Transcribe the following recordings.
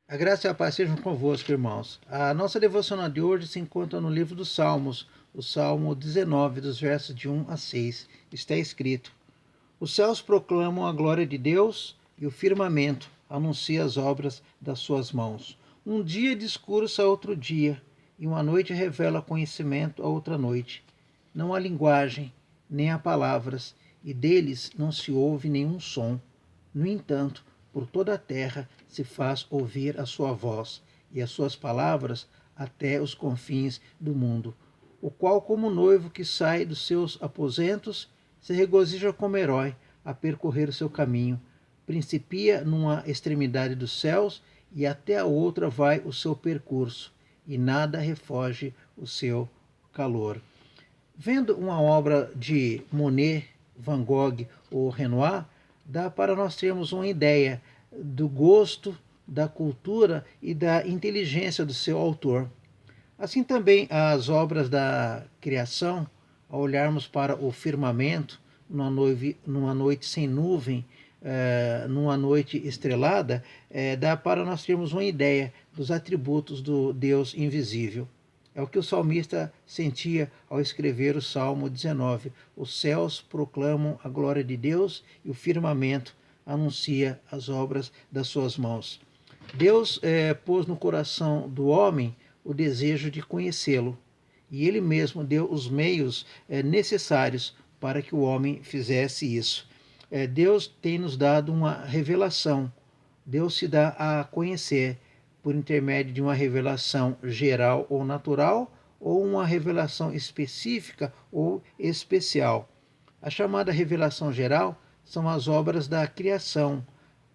A graça e a paz sejam convosco, irmãos. A nossa devocional de hoje se encontra no livro dos Salmos, o Salmo 19, dos versos de 1 a 6. Está escrito: Os céus proclamam a glória de Deus e o firmamento anuncia as obras das suas mãos. Um dia discursa a outro dia, e uma noite revela conhecimento a outra noite. Não há linguagem, nem há palavras, e deles não se ouve nenhum som. No entanto, por toda a terra se faz ouvir a sua voz, e as suas palavras até os confins do mundo. O qual, como noivo que sai dos seus aposentos, se regozija como herói a percorrer o seu caminho. Principia numa extremidade dos céus e até a outra vai o seu percurso, e nada refoge o seu calor. Vendo uma obra de Monet, Van Gogh ou Renoir, dá para nós termos uma ideia do gosto, da cultura e da inteligência do seu autor. Assim também as obras da criação, ao olharmos para o firmamento, numa noite sem nuvem, numa noite estrelada, dá para nós termos uma ideia dos atributos do Deus invisível. É o que o salmista sentia ao escrever o Salmo 19. Os céus proclamam a glória de Deus e o firmamento anuncia as obras das suas mãos. Deus pôs no coração do homem o desejo de conhecê-lo, e ele mesmo deu os meios necessários para que o homem fizesse isso. Deus tem nos dado uma revelação. Deus se dá a conhecer por intermédio de uma revelação geral ou natural, ou uma revelação específica ou especial. A chamada revelação geral são as obras da criação,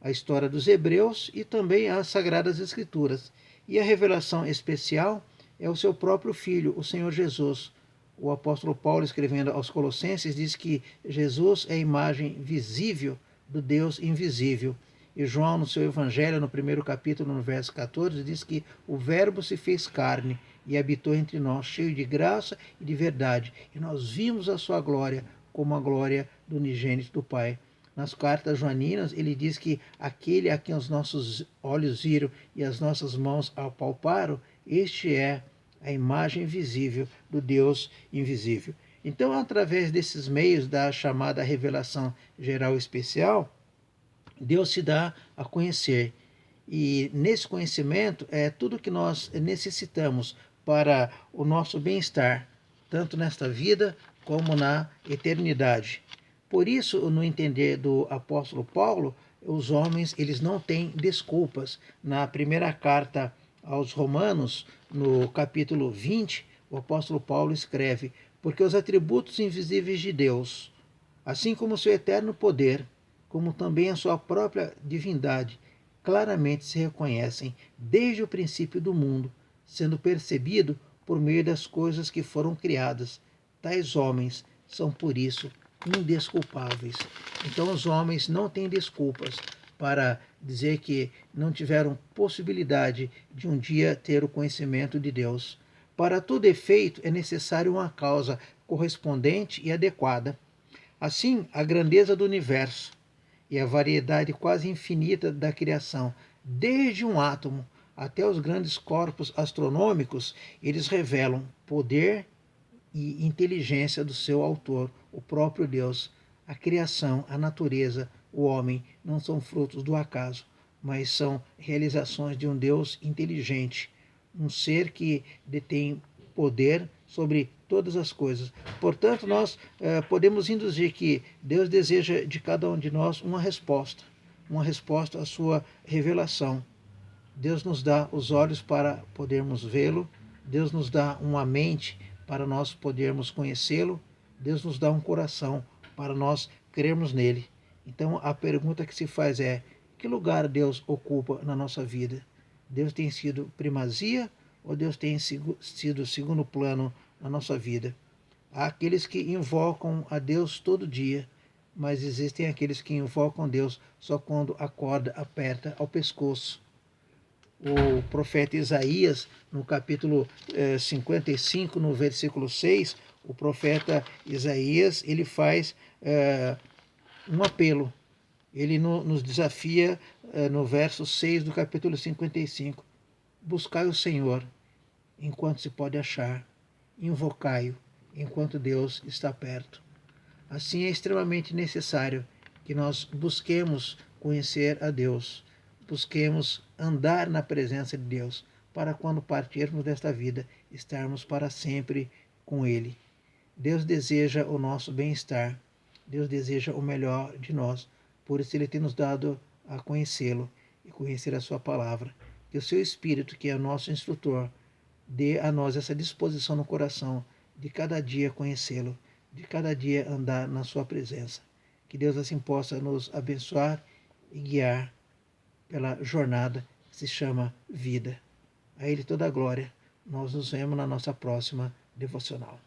a história dos hebreus e também as Sagradas Escrituras. E a revelação especial é o seu próprio Filho, o Senhor Jesus. O apóstolo Paulo, escrevendo aos Colossenses, diz que Jesus é a imagem visível do Deus invisível. E João, no seu Evangelho, no primeiro capítulo, no verso 14, diz que o Verbo se fez carne e habitou entre nós, cheio de graça e de verdade. E nós vimos a sua glória como a glória do unigênito do Pai. Nas cartas joaninas, ele diz que aquele a quem os nossos olhos viram e as nossas mãos apalparam, este é a imagem visível do Deus invisível. Então, através desses meios da chamada revelação geral especial, Deus se dá a conhecer. E nesse conhecimento é tudo que nós necessitamos para o nosso bem-estar, tanto nesta vida como na eternidade. Por isso, no entender do apóstolo Paulo, os homens eles não têm desculpas. Na primeira carta aos Romanos, no capítulo 20, o apóstolo Paulo escreve: Porque os atributos invisíveis de Deus, assim como o seu eterno poder, como também a sua própria divindade, claramente se reconhecem desde o princípio do mundo, sendo percebido por meio das coisas que foram criadas. Tais homens são, por isso, indesculpáveis. Então, os homens não têm desculpas para dizer que não tiveram possibilidade de um dia ter o conhecimento de Deus. Para todo efeito, é necessário uma causa correspondente e adequada. Assim, a grandeza do universo e a variedade quase infinita da criação, desde um átomo até os grandes corpos astronômicos, eles revelam poder e inteligência do seu autor, o próprio Deus. A criação, a natureza, o homem não são frutos do acaso, mas são realizações de um Deus inteligente, um ser que detém poder sobre todas as coisas. Portanto, nós podemos induzir que Deus deseja de cada um de nós uma resposta à sua revelação. Deus nos dá os olhos para podermos vê-lo, Deus nos dá uma mente para nós podermos conhecê-lo, Deus nos dá um coração para nós crermos nele. Então a pergunta que se faz é: que lugar Deus ocupa na nossa vida? Deus tem sido primazia ou Deus tem sido segundo plano na nossa vida? Há aqueles que invocam a Deus todo dia, mas existem aqueles que invocam Deus só quando a corda aperta ao pescoço. O profeta Isaías, no capítulo 55, no versículo 6, o profeta Isaías ele faz um apelo. Ele nos desafia no verso 6 do capítulo 55. Buscai o Senhor enquanto se pode achar, invocai-o enquanto Deus está perto. Assim é extremamente necessário que nós busquemos conhecer a Deus, busquemos andar na presença de Deus, para quando partirmos desta vida, estarmos para sempre com Ele. Deus deseja o nosso bem-estar, Deus deseja o melhor de nós, por isso Ele tem nos dado a conhecê-lo e conhecer a Sua palavra. Que o Seu Espírito, que é o nosso instrutor, dê a nós essa disposição no coração de cada dia conhecê-lo, de cada dia andar na sua presença. Que Deus assim possa nos abençoar e guiar pela jornada que se chama vida. A Ele toda a glória. Nós nos vemos na nossa próxima devocional.